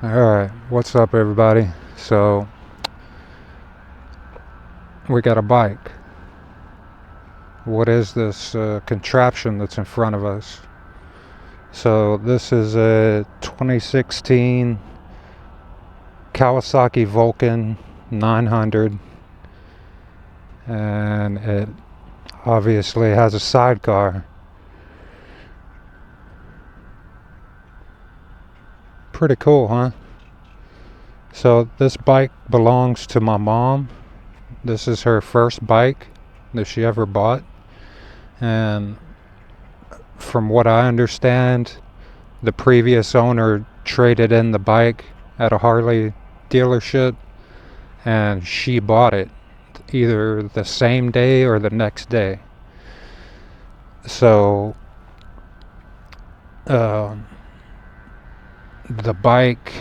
Alright, what's up everybody? So, we got a bike. What is this contraption that's in front of us? So, this is a 2016 Kawasaki Vulcan 900, and it obviously has a sidecar. Pretty cool, huh? So, this bike belongs to my mom. This is her first bike that she ever bought, and from what I understand, the previous owner traded in the bike at a Harley dealership, and she bought it either the same day or the next day. So uh, the bike,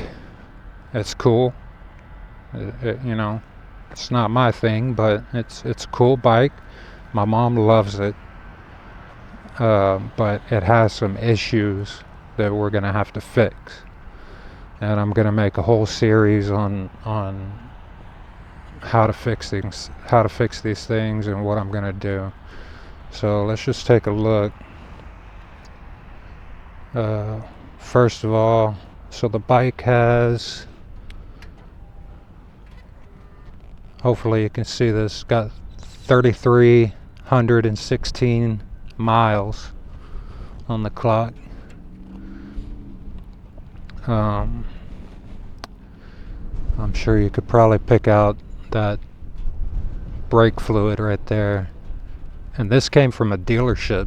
it's cool. It's not my thing, but it's a cool bike. My mom loves it. But it has some issues that we're gonna have to fix, and I'm gonna make a whole series on how to fix these things, and what I'm gonna do. So let's just take a look. First of all, so the bike has, hopefully you can see this, got 3,316 miles on the clock. I'm sure you could probably pick out that brake fluid right there. And this came from a dealership.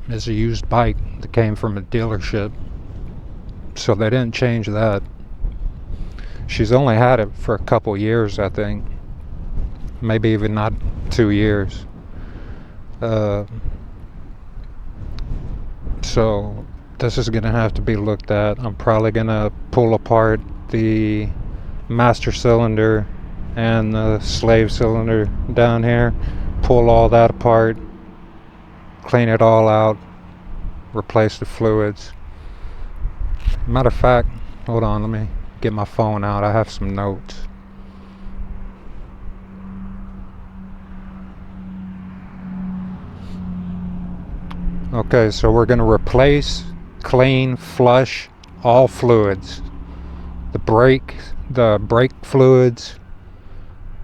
It's a used bike that came from a dealership, so they didn't change that. She's only had it for a couple years, I think. Maybe even not 2 years. So this is gonna have to be looked at. I'm probably gonna pull apart the master cylinder and the slave cylinder down here, pull all that apart, clean it all out, replace the fluids. Matter of fact, hold on, let me get my phone out. I have some notes. Okay, so we're going to replace, clean, flush all fluids. The brake fluids,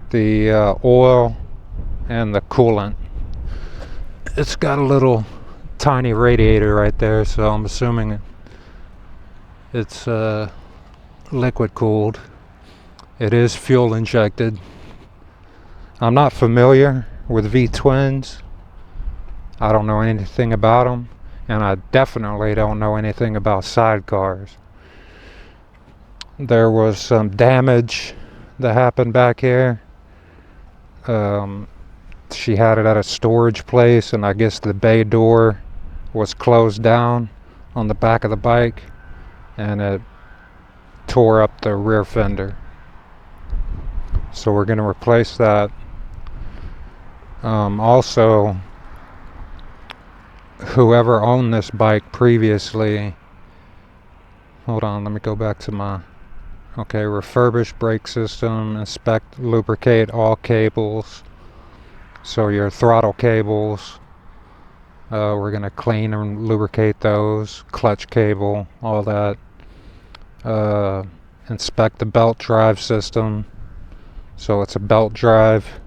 the oil, and the coolant. It's got a little tiny radiator right there, so I'm assuming it's liquid cooled. It is fuel injected. I'm not familiar with V-twins. I don't know anything about them, and I definitely don't know anything about sidecars. There was some damage that happened back here. She had it at a storage place, and I guess the bay door was closed down on the back of the bike, and it tore up the rear fender. So we're going to replace that. Also, whoever owned this bike previously, hold on, let me go back to my, okay, refurbish brake system, inspect, lubricate all cables. So your throttle cables, we're going to clean and lubricate those, clutch cable, all that. Inspect the belt drive system. So it's a belt drive.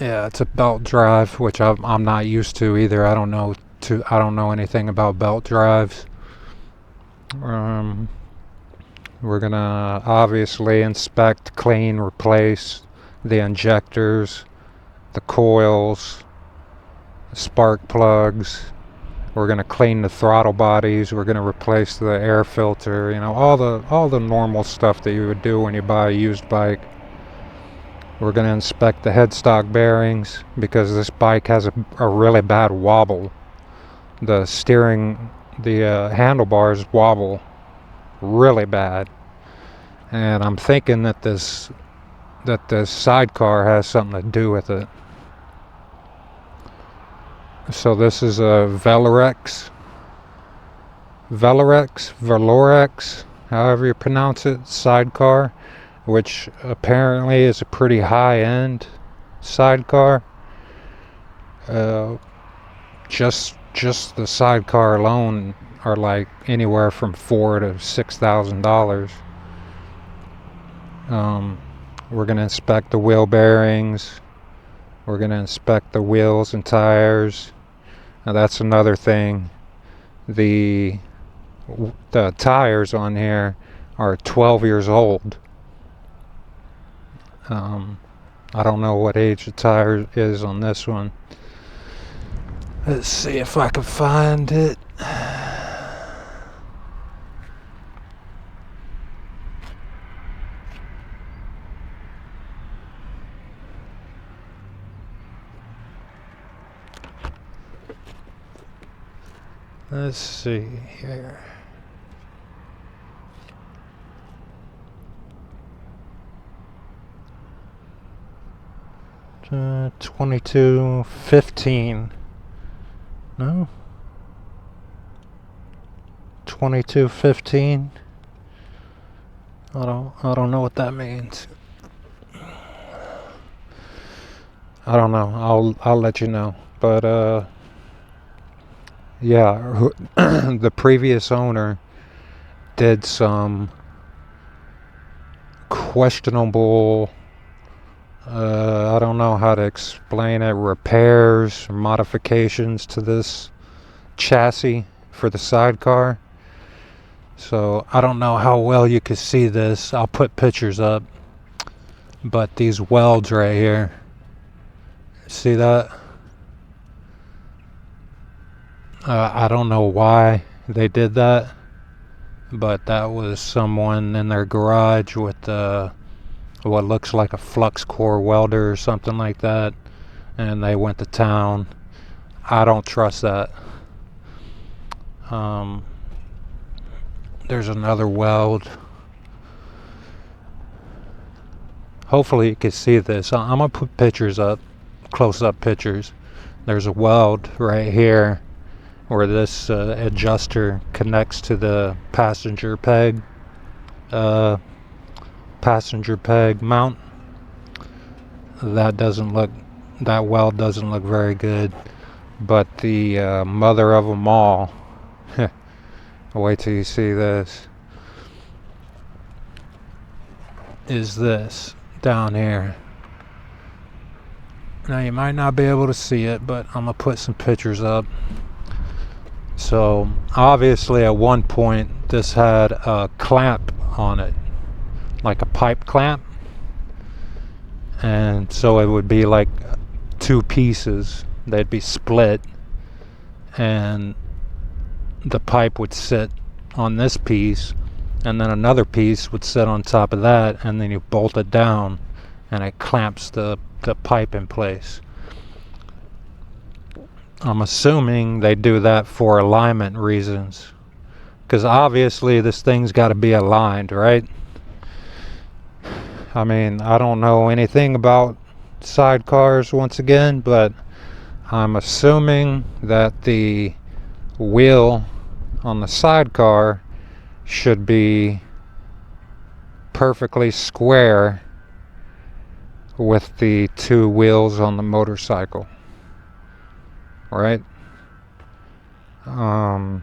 Yeah, it's a belt drive, which I'm not used to either. I don't know anything about belt drives. We're gonna obviously inspect, clean, replace the injectors, the coils, the spark plugs. We're gonna clean the throttle bodies. We're gonna replace the air filter. All the normal stuff that you would do when you buy a used bike. We're going to inspect the headstock bearings, because this bike has a really bad wobble. The handlebars wobble really bad, and I'm thinking that this sidecar has something to do with it. So this is a Velarex Velorex, however you pronounce it, sidecar, which apparently is a pretty high-end sidecar. Just the sidecar alone are like anywhere from $4,000 to $6,000. We're gonna inspect the wheel bearings. We're gonna inspect the wheels and tires. Now that's another thing. The tires on here are 12 years old. I don't know what age the tire is on this one. Let's see if I can find it. Let's see here. Uh, 2215. No? 2215. I don't know what that means. I don't know. I'll let you know. But yeah, the previous owner did some questionable, I don't know how to explain it, repairs, modifications to this chassis for the sidecar. So I don't know how well you can see this. I'll put pictures up. But these welds right here, see that? I don't know why they did that, but that was someone in their garage with what looks like a flux core welder or something like that, and they went to town. I don't trust that. There's another weld. Hopefully you can see this. I'm gonna put pictures up, close-up pictures. There's a weld right here where this adjuster connects to the passenger peg mount. That weld doesn't look very good, but the mother of them all, wait till you see this, is this down here. Now you might not be able to see it, but I'm gonna put some pictures up. So obviously at one point this had a clamp on it, like a pipe clamp, and so it would be like two pieces. They'd be split, and the pipe would sit on this piece, and then another piece would sit on top of that, and then you bolt it down and it clamps the pipe in place. I'm assuming they do that for alignment reasons, because obviously this thing's got to be aligned, right? I mean, I don't know anything about sidecars once again, but I'm assuming that the wheel on the sidecar should be perfectly square with the two wheels on the motorcycle, right? I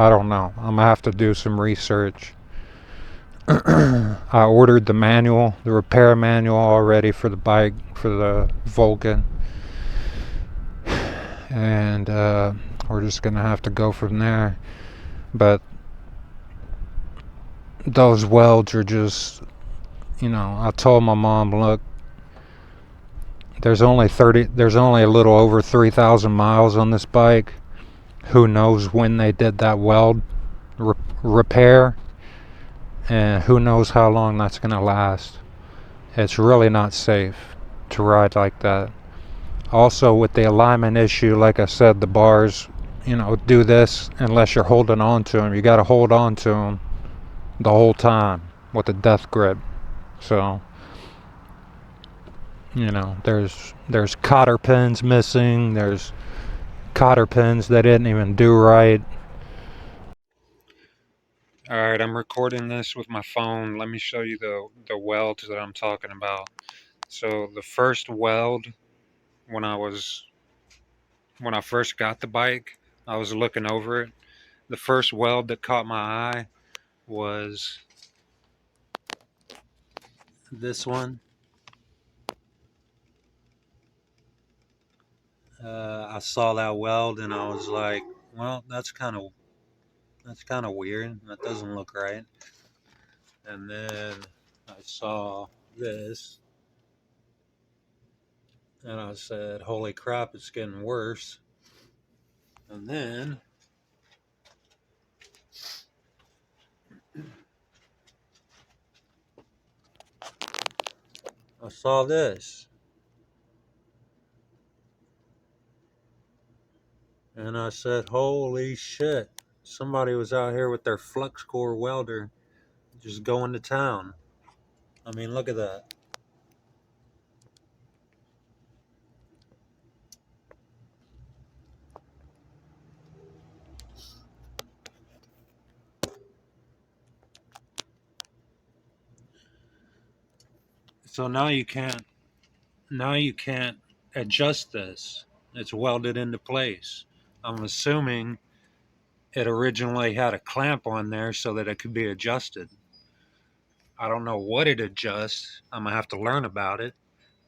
don't know. I'm gonna have to do some research. I ordered the repair manual already for the bike, for the Vulcan, and we're just gonna have to go from there. But those welds are just, I told my mom, look, there's only a little over 3,000 miles on this bike. Who knows when they did that weld repair, and who knows how long that's going to last. It's really not safe to ride like that. Also, with the alignment issue, like I said, the bars, do this unless you're holding on to them. You got to hold on to them the whole time with a death grip. So, there's cotter pins missing, there's cotter pins they didn't even do right. Alright, I'm recording this with my phone. Let me show you the welds that I'm talking about. So the first weld, when I first got the bike, I was looking over it. The first weld that caught my eye was this one. I saw that weld and I was like, well, that's kind of weird. That doesn't look right. And then I saw this and I said, holy crap, it's getting worse. And then I saw this. And I said, holy shit. Somebody was out here with their flux core welder just going to town. I mean, look at that. So now you can't adjust this. It's welded into place. I'm assuming it originally had a clamp on there so that it could be adjusted. I don't know what it adjusts. I'm gonna have to learn about it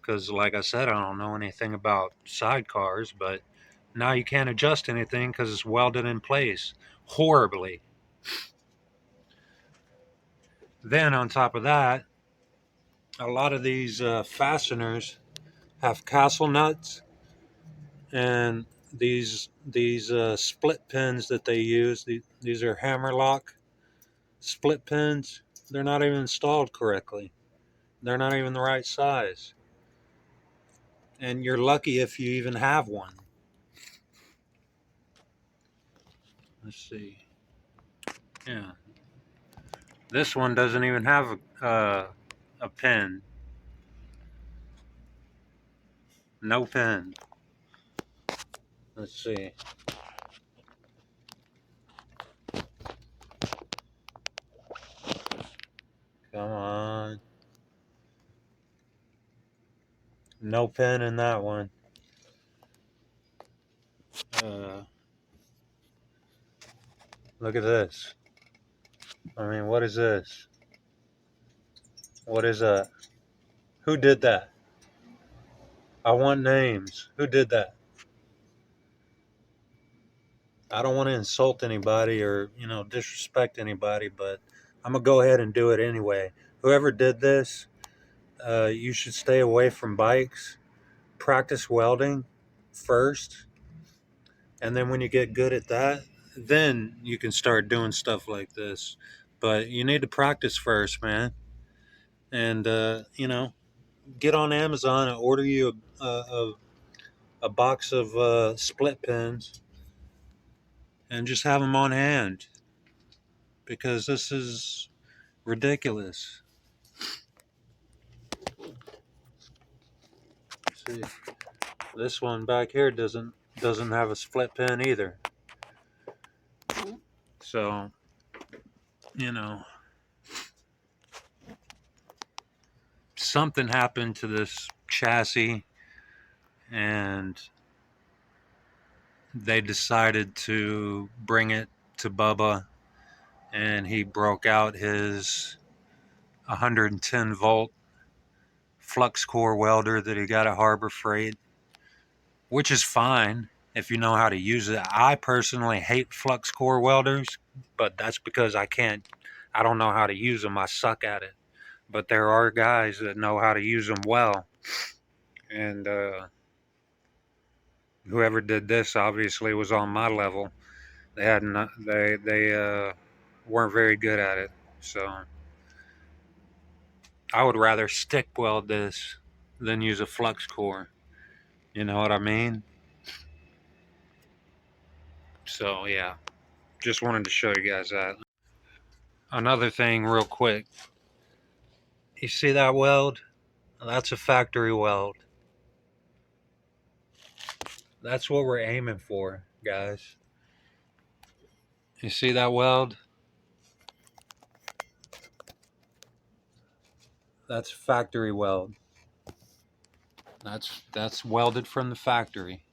because, like I said, I don't know anything about sidecars. But now you can't adjust anything because it's welded in place horribly. Then on top of that, a lot of these fasteners have castle nuts, and these split pins that they use. These are hammer lock split pins. They're not even installed correctly. They're not even the right size. And you're lucky if you even have one. Let's see. Yeah, this one doesn't even have a pin. No pin. Let's see. Come on. No pin in that one. Uh, Look at this. I mean, what is this? What is that? Who did that? I want names. Who did that? I don't want to insult anybody or, disrespect anybody, but I'm going to go ahead and do it anyway. Whoever did this, you should stay away from bikes. Practice welding first. And then when you get good at that, then you can start doing stuff like this. But you need to practice first, man. And, get on Amazon and order you a box of split pins and just have them on hand because this is ridiculous. See, this one back here doesn't have a split pin either. So, something happened to this chassis and they decided to bring it to Bubba, and he broke out his 110 volt flux core welder that he got at Harbor Freight, which is fine if you know how to use it. I personally hate flux core welders, but that's because I don't know how to use them. I suck at it. But there are guys that know how to use them well. And whoever did this obviously was on my level. They had not, they weren't very good at it. So I would rather stick weld this than use a flux core. You know what I mean? So yeah, just wanted to show you guys that. Another thing real quick. You see that weld? That's a factory weld. That's what we're aiming for, guys. You see that weld? That's factory weld. That's welded from the factory.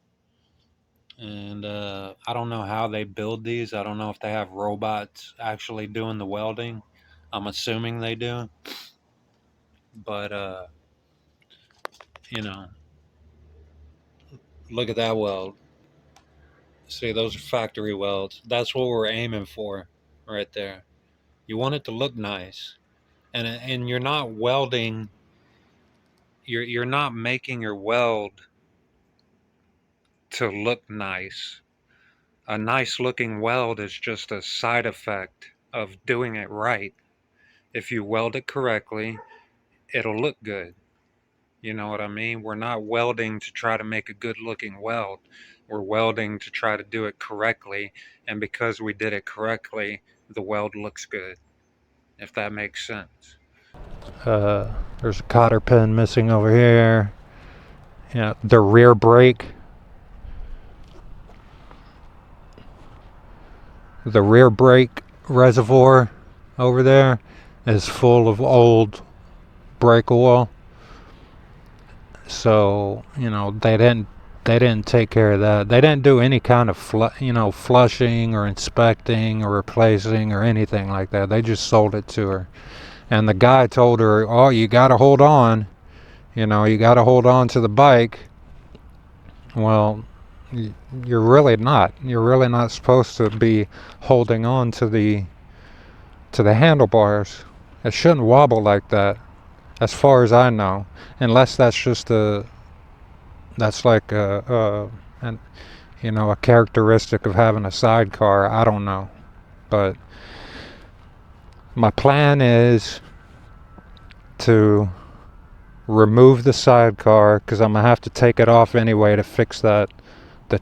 And I don't know how they build these. I don't know if they have robots actually doing the welding. I'm assuming they do. But you know, look at that weld. See, those are factory welds. That's what we're aiming for right there. You want it to look nice. And you're not welding, you're not making your weld to look nice. A nice looking weld is just a side effect of doing it right. If you weld it correctly, it'll look good. You know what I mean? We're not welding to try to make a good looking weld. We're welding to try to do it correctly. And because we did it correctly, the weld looks good, if that makes sense. There's a cotter pin missing over here. Yeah, the rear brake. The rear brake reservoir over there is full of old brake oil. So, they didn't take care of that. They didn't do any kind of flushing or inspecting or replacing or anything like that. They just sold it to her. And the guy told her, "Oh, you got to hold on. You got to hold on to the bike." Well, you're really not. You're really not supposed to be holding on to the handlebars. It shouldn't wobble like that, as far as I know, unless that's like a characteristic of having a sidecar. I don't know, but my plan is to remove the sidecar because I'm gonna have to take it off anyway to fix the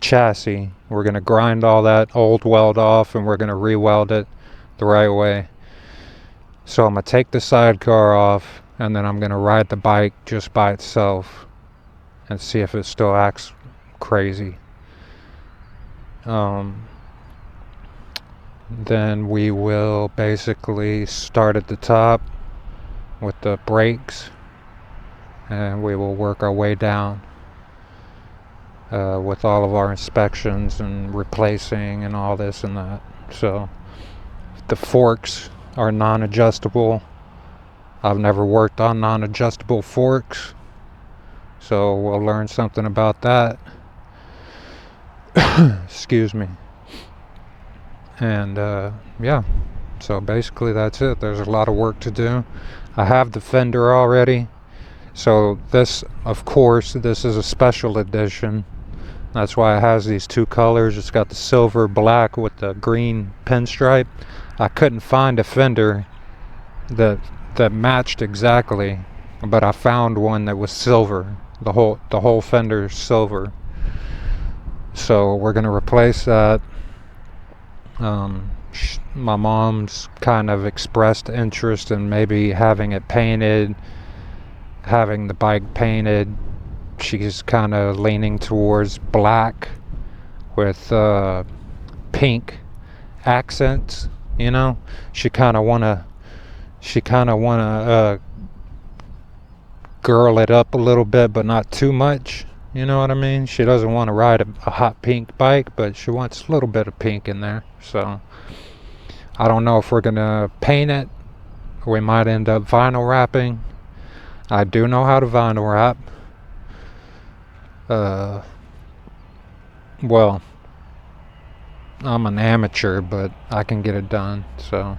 chassis. We're gonna grind all that old weld off and we're gonna re-weld it the right way. So I'm gonna take the sidecar off and then I'm gonna ride the bike just by itself and see if it still acts crazy. Then we will basically start at the top with the brakes and we will work our way down with all of our inspections and replacing and all this and that. So the forks are non-adjustable. I've never worked on non-adjustable forks, so we'll learn something about that. Excuse me. And yeah, so basically that's it. There's a lot of work to do. I have the fender already. So this, of course, this is a special edition. That's why it has these two colors. It's got the silver black with the green pinstripe. I couldn't find a fender that matched exactly, but I found one that was silver. The whole fender is silver. So we're gonna replace that. My mom's kind of expressed interest in maybe having it painted, having the bike painted. She's kind of leaning towards black with pink accents. She kind of wanna girl it up a little bit, but not too much. You know what I mean? She doesn't want to ride a hot pink bike, but she wants a little bit of pink in there. So I don't know if we're gonna paint it. We might end up vinyl wrapping. I do know how to vinyl wrap. Well, I'm an amateur, but I can get it done. So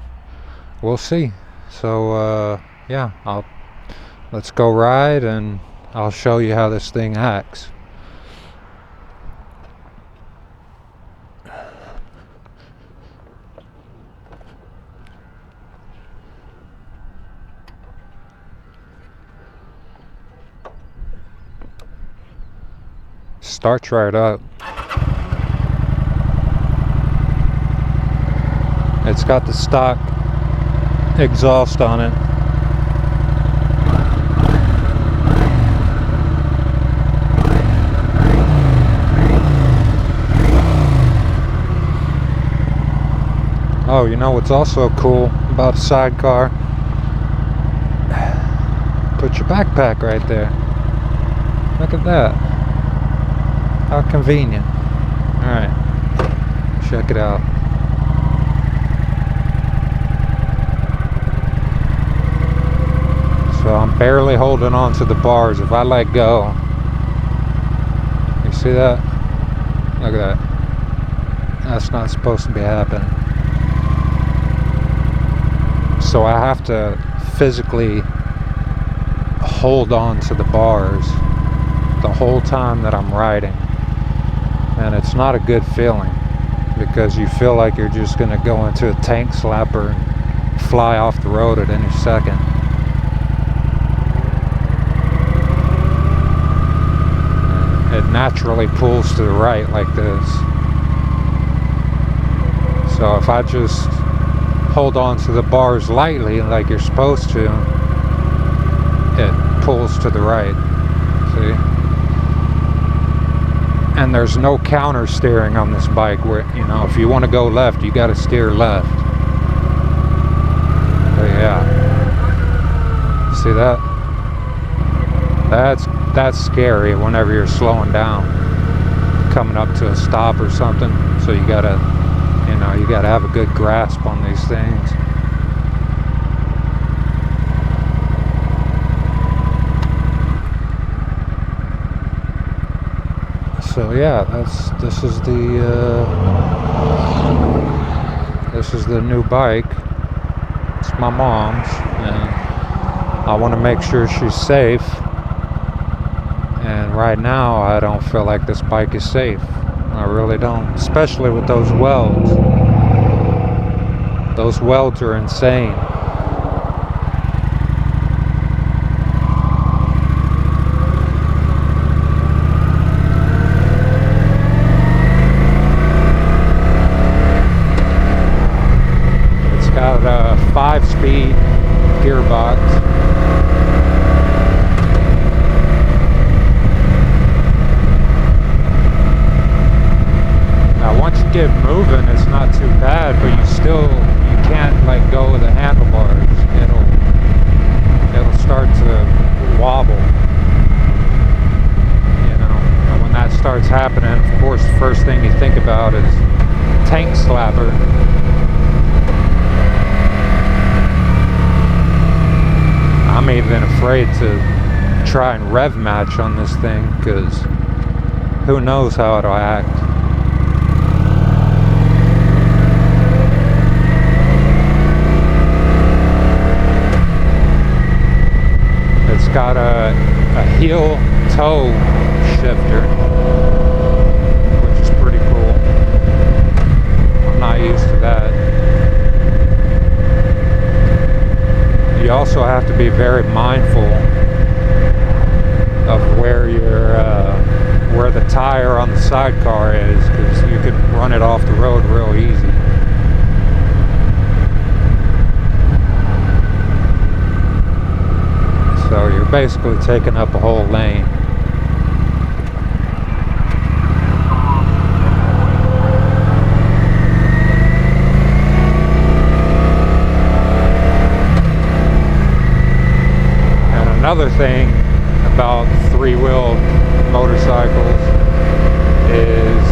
we'll see. So yeah, let's go ride and I'll show you how this thing acts. Starts right up. It's got the stock exhaust on it. Oh, you know what's also cool about a sidecar? Put your backpack right there. Look at that. How convenient. Alright. Check it out. So I'm barely holding on to the bars. If I let go, you see that? Look at that. That's not supposed to be happening. So I have to physically hold on to the bars the whole time that I'm riding. And it's not a good feeling, because you feel like you're just going to go into a tank slapper and fly off the road at any second. It naturally pulls to the right like this. So if I just hold on to the bars lightly like you're supposed to, it pulls to the right. See? And there's no counter steering on this bike where, you know, if you want to go left, you got to steer left. But yeah. See that? That's scary whenever you're slowing down, coming up to a stop or something. So you gotta have a good grasp on these things. So yeah, this is the new bike. It's my mom's, and I want to make sure she's safe. And right now, I don't feel like this bike is safe. I really don't, especially with those welds. Those welds are insane. It's got a 5-speed gearbox. Once you get moving, it's not too bad, but you can't let go of the handlebars. It'll start to wobble, you know. And when that starts happening, of course, the first thing you think about is tank slapper. I'm even afraid to try and rev match on this thing, because who knows how it'll act. It's got a heel toe shifter, which is pretty cool. I'm not used to that. You also have to be very mindful of where the tire on the sidecar is, because you could run it off the road real easy. So you're basically taking up a whole lane. And another thing about three-wheeled motorcycles is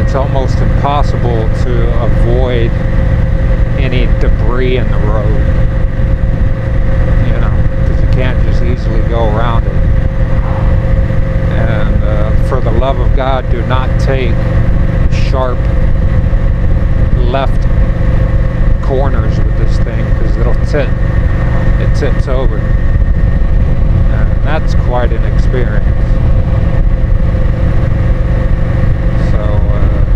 it's almost impossible to avoid any debris in the road. Can't just easily go around it. And for the love of God, do not take sharp left corners with this thing, because it'll tip. It tips over, and that's quite an experience. So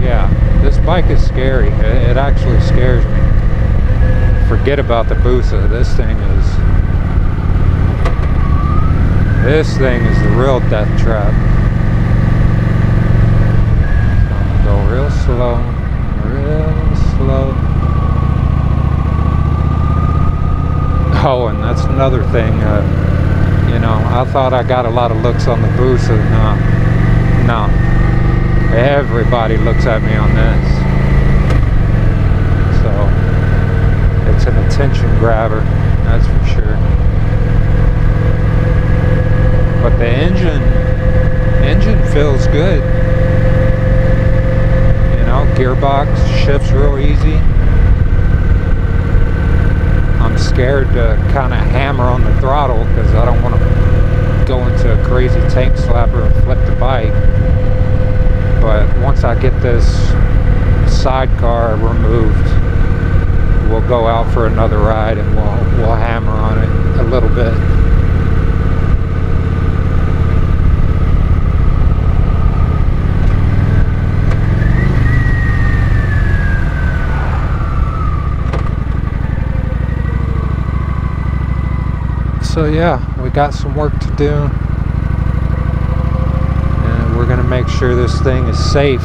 yeah, this bike is scary. It actually scares me. Forget about the Busa. This thing is the real death trap. So I'm gonna go real slow. Oh, and that's another thing. You know, I thought I got a lot of looks on the Busa. No. Everybody looks at me on this. It's an attention grabber, that's for sure. But the engine feels good. You know, gearbox shifts real easy. I'm scared to kind of hammer on the throttle because I don't want to go into a crazy tank slapper and flip the bike. But once I get this sidecar removed, we'll go out for another ride and we'll hammer on it a little bit. So yeah, we got some work to do, and we're gonna make sure this thing is safe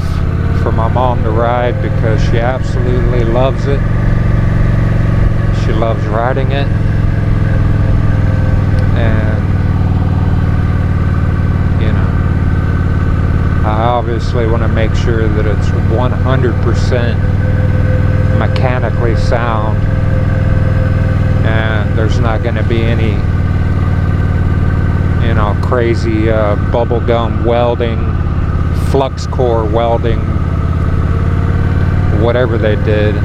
for my mom to ride because she absolutely loves it. She loves riding it, and you know, I obviously want to make sure that it's 100% mechanically sound, and there's not going to be any, you know, crazy bubblegum welding, flux core welding, whatever they did.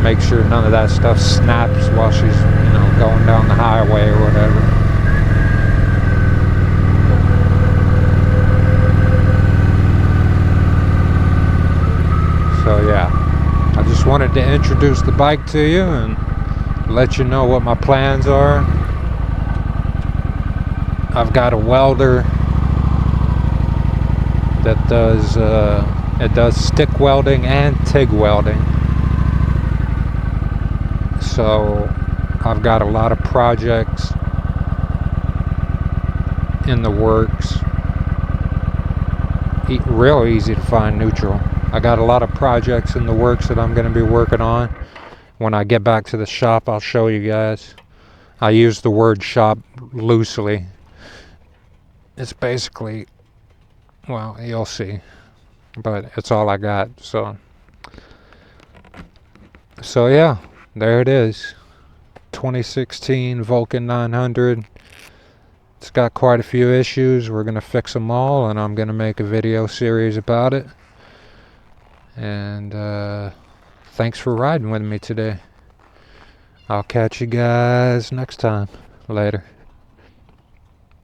Make sure none of that stuff snaps while she's, you know, going down the highway or whatever. So yeah, I just wanted to introduce the bike to you and let you know what my plans are. I've got a welder that does it does stick welding and TIG welding. So I've got a lot of projects in the works. Real easy to find neutral. I got a lot of projects in the works that I'm going to be working on. When I get back to the shop, I'll show you guys. I use the word shop loosely. It's basically, well, you'll see, but it's all I got. So yeah, there it is. 2016 Vulcan 900. It's got quite a few issues. We're gonna fix them all, and I'm gonna make a video series about it. And thanks for riding with me today. I'll catch you guys next time. Later.